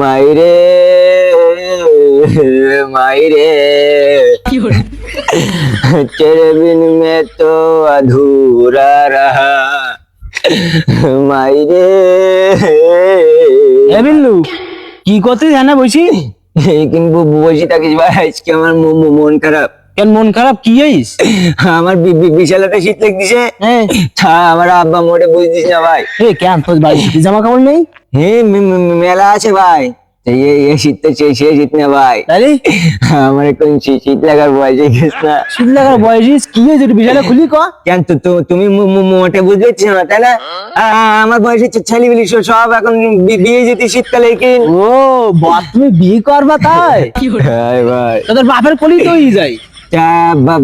মাইরে মাইরে तेरे बिन मैं तो अधूरा रहा মাইরে। এ বিল্লু, কি করতে জানা বলছি? কিন্তু বসে থাকিস ভাই, আজকে আমার মন খারাপ। কেন মন খারাপ, কি হইস? আমার বিশাল একটা শীত লাগতেছে। হ্যাঁ, আমার আব্বা মোটে বুঝতিস না ভাই। কেন তোর বাড়িতে জামা কাপড় নেই? মেলা আছে ভাই, এই শীতটা সেই শীত না ভাই। তাহলে আমার এখন শীত লাগার বয়স হয়ে গেছে না। শীত লাগার বয়স কি হয়েছে? বিশালে খুলি ক। কেন তুমি মোটে বুঝতে পারছিস না, তাই না? আমার বয়সে ছেলেগুলি সব এখন বিয়ে যেতে শীতকালে কি। ও বাপ, তুমি বিয়ে করবা তাই? হ্যাঁ ভাই, তোদের বাপের কলি তো হয়ে যায়।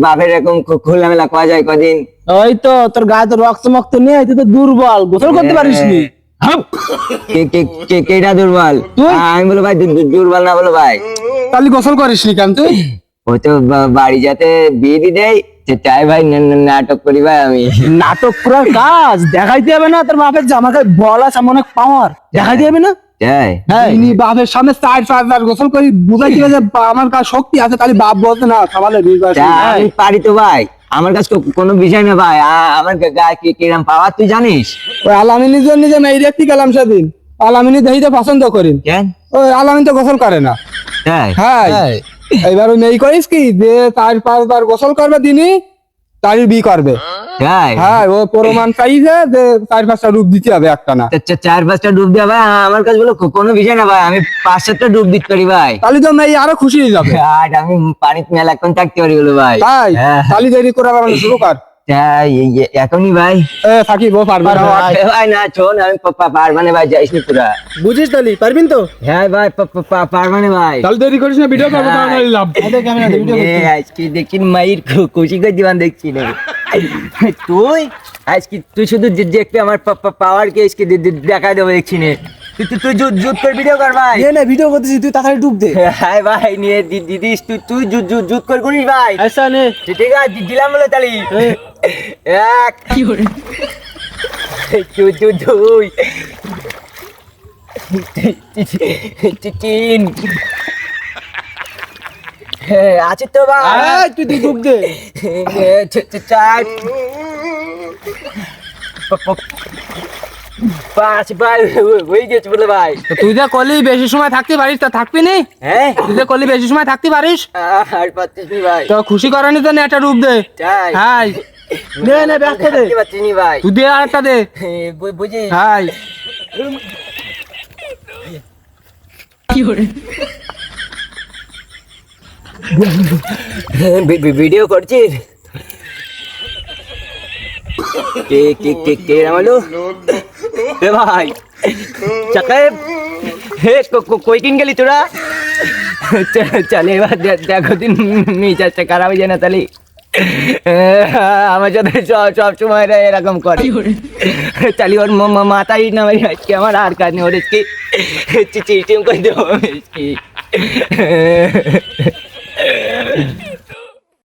বাপের এরকম খোলামেলা পাওয়া যায় কদিন। ওই তো তোর গায়ে তো রক্ত মক্ত নেই, তুই তো দুর্বল, গোসল করতে পারিস নি। কেটা দুর্বল? আমি বলো ভাই দুর্বল না, বলো ভাই। তাহলে গোসল করিস নি কেন তুই? ওই তো বাড়ি যাতে বিয়ে দি দেয়, চাই ভাই নাটক করি ভাই আমি। নাটক করার কাজ দেখাইতে হবে না? তোর বাপের জামা গায়ে বল আছে, অনেক পাওয়ার, দেখাইতে হবে না? তাই ইনি বাপের সামনে 4-5 বার গোসল করি, বুঝাই দিবে যে আমার কাছে শক্তি আছে, তাহলে বাপ বলতে না খাবালে আমি পারি তো ভাই, আমার কাছে কোনো বিষয় না ভাই। আমার গায়ে কি কিরম পাওয়ার তুই জানিস? ওই আলামিনী জন্য যে মেয়ে দেখতে গেলাম সেদিন, আলামিনী দেখিতে পছন্দ করি। কেন? ওই আলামিন তো গোসল করে না। তাই হ্যাঁ, এইবার ওই মেয়ে করিস কি যে 4-5 বার গোসল করবে দিনই, তারই বিয়ে করবে। তাই হ্যাঁ, ও প্রমাণ চাইছে যে 4-5টা রূপ দিতে হবে একটা না। 4-5টা ডুব দেওয়া ভাই আমার কাছে বলো কোনো বিষয় না ভাই, আমি 5-7টা ডুব দিতে পারি ভাই। তাহলে তো মেয়ে আরো খুশি হয়ে যাবে। আর আমি পানিতে মেলাক্ষণ থাকতে পারি বলো ভাই। তাই হ্যাঁ। তাহলে দেরি করে আবার শুরু কর। তাই এখনই ভাই? থাকিব পারবে না ভাই না, শোন, আমি পারবানে ভাই, যাইস নি তোরা। বুঝিস? তাহলে পারবিন তো? হ্যাঁ ভাই, পারবানে ভাই। তাহলে দেরি করিস না, ভিডিও করবো তাহলে লাভ। আজকে দেখি মায়ের খুশি করে দিবান দেখছি না। তুই শুধু দেখবি আমার পাওয়ার কে আজকে দেখা দেবো দেখছি নে। তুই জুত করে ভিডিও কর ভাই। না ভিডিও করতেছি, তুই তাড়াতাড়ি ডুব দে। হ্যাঁ ভাই, নিয়ে দিদিস তুই জুত করে করিস ভাই। আচ্ছা নে। ঠিক আছে, দিলাম বলে তালি। এক দুই তিন। আছে তো ভাই, তুই ডুব দে। 4 5 ভাই, হয়ে গেছে বলে ভাই। তুই যা করলি বেশি সময় থাকতে পারিস, তা থাকবি নি? হ্যাঁ, তুই যা করলি বেশি সময় থাকতে পারিস, আর পাচ্ছিস নি ভাই। তো খুশি করানি তো একটা রূপ দে। তাই হ্যাঁ, নে ব্যস্ত দে, থাকতে পারছিস নি ভাই। তুই দে আর একটা দে। বুঝিস? হ্যাঁ, ভিডিও করছিস? কে রামালু? এ ভাই চাকাব, হে কই কিন গেলি তোরা? চলে এবার দেখো দিন মেজাজটা খারাপ হয়ে যায় না তাহলে। আমার সাথে সব সময় এরকম করে। চালি ওর মাথায় নামাই, আজকে আমার আর কাজ নেই, ওর আজকে চিটিং করে দেবো।